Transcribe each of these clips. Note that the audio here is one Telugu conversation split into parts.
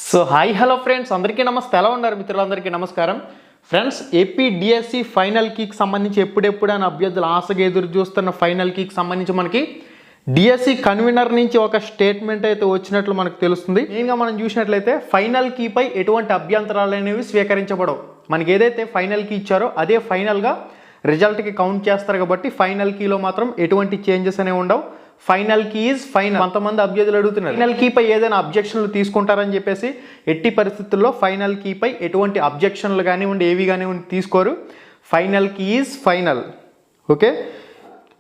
సో హాయ్ హలో ఫ్రెండ్స్, అందరికీ నమస్తే. ఎలా ఉన్నారు మిత్రులందరికీ నమస్కారం. ఫ్రెండ్స్, ఏపీ డిఎస్సి ఫైనల్ కీకి సంబంధించి ఎప్పుడెప్పుడు అని అభ్యర్థులు ఆశగా ఎదురు చూస్తున్న ఫైనల్ కీకి సంబంధించి మనకి డిఎస్సి కన్వీనర్ నుంచి ఒక స్టేట్మెంట్ అయితే వచ్చినట్లు మనకు తెలుస్తుంది. మెయిన్గా మనం చూసినట్లయితే ఫైనల్ కీపై ఎటువంటి అభ్యంతరాలు అనేవి స్వీకరించబడవు. మనకి ఏదైతే ఫైనల్ కీ ఇచ్చారో అదే ఫైనల్గా రిజల్ట్కి కౌంట్ చేస్తారు కాబట్టి ఫైనల్ కీలో మాత్రం ఎటువంటి చేంజెస్ అనేవి ఉండవు. Final key is final. కొంతమంది అభ్యర్థులు అడుగుతున్నారు ఫైనల్ కీపై ఏదైనా అబ్జెక్షన్లు తీసుకుంటారని చెప్పేసి. ఎట్టి పరిస్థితుల్లో ఫైనల్ కీపై ఎటువంటి అబ్జెక్షన్లు కానివ్వండి ఏవి కానివ్వండి తీసుకోరు. Final key is final. Okay,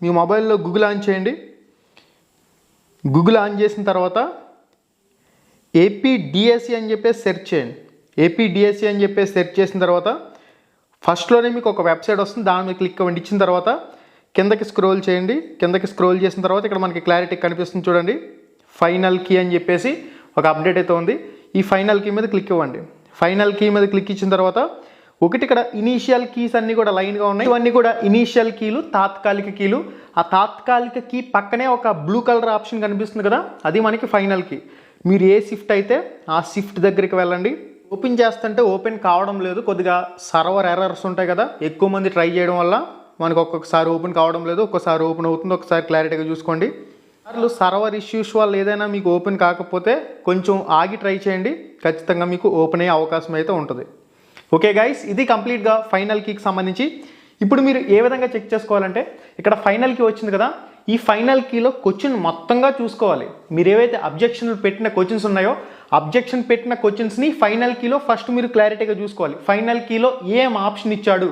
మీ మొబైల్లో గూగుల్ ఆన్ చేయండి. గూగుల్ ఆన్ చేసిన తర్వాత ఏపీ డిఎస్సి అని చెప్పేసి సెర్చ్ చేయండి. ఏపీ డిఎస్సి అని చెప్పేసి సెర్చ్ చేసిన తర్వాత ఫస్ట్లోనే మీకు ఒక వెబ్సైట్ వస్తుంది. దాని మీద క్లిక్ అవ్వండి. ఇచ్చిన తర్వాత కిందకి స్క్రోల్ చేయండి. కిందకి స్క్రోల్ చేసిన తర్వాత ఇక్కడ మనకి క్లారిటీ కనిపిస్తుంది చూడండి. ఫైనల్ కీ అని చెప్పేసి ఒక అప్డేట్ అయితే ఉంది. ఈ ఫైనల్ కీ మీద క్లిక్ ఇవ్వండి. ఫైనల్ కీ మీద క్లిక్ ఇచ్చిన తర్వాత ఒకటి ఇక్కడ ఇనీషియల్ కీస్ అన్నీ కూడా లైన్గా ఉన్నాయి. ఇవన్నీ కూడా ఇనీషియల్ కీలు, తాత్కాలిక కీలు. ఆ తాత్కాలిక కీ పక్కనే ఒక బ్లూ కలర్ ఆప్షన్ కనిపిస్తుంది కదా, అది మనకి ఫైనల్ కీ. మీరు ఏ షిఫ్ట్ అయితే ఆ షిఫ్ట్ దగ్గరికి వెళ్ళండి. ఓపెన్ చేస్తుంటే ఓపెన్ కావడం లేదు, కొద్దిగా సర్వర్ ఎర్రర్స్ ఉంటాయి కదా, ఎక్కువ మంది ట్రై చేయడం వల్ల మనకు ఒక్కొక్కసారి ఓపెన్ కావడం లేదు, ఒక్కసారి ఓపెన్ అవుతుంది. ఒకసారి క్లారిటీగా చూసుకోండి. సర్వర్ ఇష్యూస్ వల్ల ఏదైనా మీకు ఓపెన్ కాకపోతే కొంచెం ఆగి ట్రై చేయండి, ఖచ్చితంగా మీకు ఓపెన్ అయ్యే అవకాశం అయితే ఉంటుంది. ఓకే గైస్, ఇది కంప్లీట్గా ఫైనల్ కీకి సంబంధించి. ఇప్పుడు మీరు ఏ విధంగా చెక్ చేసుకోవాలంటే ఇక్కడ ఫైనల్ కీ వచ్చింది కదా, ఈ ఫైనల్ కీలో క్వశ్చన్ మొత్తంగా చూసుకోవాలి. మీరు ఏవైతే అబ్జెక్షన్లు పెట్టిన క్వశ్చన్స్ ఉన్నాయో అబ్జెక్షన్ పెట్టిన క్వశ్చన్స్ని ఫైనల్ కీలో ఫస్ట్ మీరు క్లారిటీగా చూసుకోవాలి. ఫైనల్ కీలో ఏం ఆప్షన్ ఇచ్చాడు,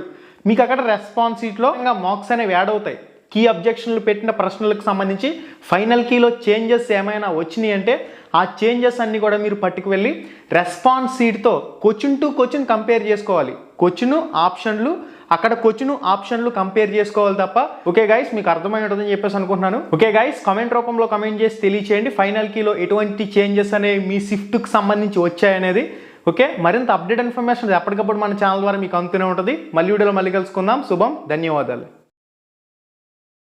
మీకు అక్కడ రెస్పాన్స్ షీట్లో మార్క్స్ అనేవి యాడ్ అవుతాయి. కీ అబ్జెక్షన్లు పెట్టిన ప్రశ్నలకు సంబంధించి ఫైనల్ కీలో చేంజెస్ ఏమైనా వచ్చినాయి అంటే ఆ చేంజెస్ అన్నీ కూడా మీరు పట్టుకు వెళ్ళి రెస్పాన్స్ షీట్తో క్వశ్చన్ టు క్వశ్చన్ కంపేర్ చేసుకోవాలి. క్వశ్చన్ ఆప్షన్లు అక్కడ క్వశ్చన్ ఆప్షన్లు కంపేర్ చేసుకోవాలి తప్ప. ఓకే గైస్, మీకు అర్థమై ఉంటుందని చెప్పేసి అనుకుంటున్నాను. ఓకే గైస్, కామెంట్ రూపంలో కామెంట్ చేసి తెలియచేయండి ఫైనల్ కీలో ఎటువంటి చేంజెస్ అనేవి మీ షిఫ్ట్కి సంబంధించి వచ్చాయనేది. ఓకే, మరింత అప్డేట్ ఇన్ఫర్మేషన్ ఎప్పటికప్పుడు మన ఛానల్ ద్వారా మీకు అందుతూనే ఉంటుంది. మళ్ళీ వీడియోలో మళ్ళీ కలుసుకుందాం. శుభం, ధన్యవాదాలు.